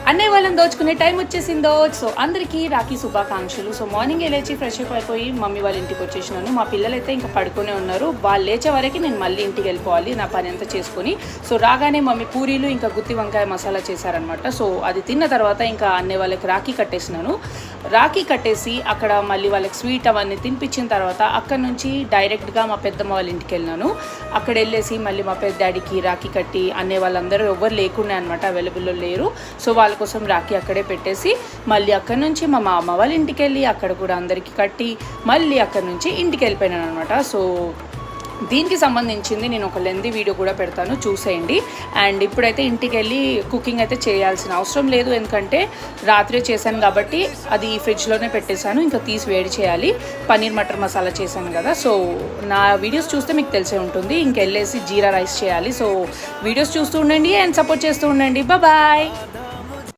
అన్నయ్య వాళ్ళని దోచుకునే టైం వచ్చేసిందో. సో అందరికీ రాఖీ శుభాకాంక్షలు. సో మార్నింగ్ లేచి ఫ్రెష్ అప్ అయిపోయి మమ్మీ వాళ్ళ ఇంటికి వచ్చేసినాను. మా పిల్లలైతే ఇంకా పడుకునే ఉన్నారు. వాళ్ళు లేచే వరకు నేను మళ్ళీ ఇంటికి వెళ్ళిపోవాలి నా పని అంతా చేసుకుని. సో రాగానే మమ్మీ పూరీలు ఇంకా గుత్తి వంకాయ మసాలా చేశారనమాట. సో అది తిన్న తర్వాత ఇంకా అన్నయ్య వాళ్ళకి రాఖీ కట్టేసినాను. రాఖీ కట్టేసి అక్కడ మళ్ళీ వాళ్ళకి స్వీట్ అవన్నీ తినిపించిన తర్వాత అక్కడ నుంచి డైరెక్ట్గా మా పెద్దమ్మ వాళ్ళ ఇంటికి వెళ్ళినాను. అక్కడ వెళ్ళేసి మళ్ళీ మా పెద్ద డాడీకి రాఖీ కట్టి అన్నయ్య వాళ్ళందరూ ఎవరు లేకుండా అనమాట, అవైలబుల్లో లేరు. సో వాళ్ళ కోసం రాఖీ అక్కడే పెట్టేసి మళ్ళీ అక్కడ నుంచి మా మామ వాళ్ళ ఇంటికి వెళ్ళి అక్కడ కూడా అందరికీ కట్టి మళ్ళీ అక్కడ నుంచి ఇంటికి వెళ్ళిపోయినాను అనమాట. సో దీనికి సంబంధించింది నేను ఒక లెంతీ వీడియో కూడా పెడతాను, చూసేయండి. అండ్ ఇప్పుడైతే ఇంటికి వెళ్ళి కుకింగ్ అయితే చేయాల్సిన అవసరం లేదు, ఎందుకంటే రాత్రే చేశాను కాబట్టి అది ఫ్రిడ్జ్లోనే పెట్టేశాను. ఇంకా తీసి వేడి చేయాలి. పన్నీర్ మటర్ మసాలా చేశాను కదా, సో నా వీడియోస్ చూస్తే మీకు తెలిసే ఉంటుంది. ఇంకెళ్ళేసి జీరా రైస్ చేయాలి. సో వీడియోస్ చూస్తూ ఉండండి అండ్ సపోర్ట్ చేస్తూ ఉండండి. బాయ్.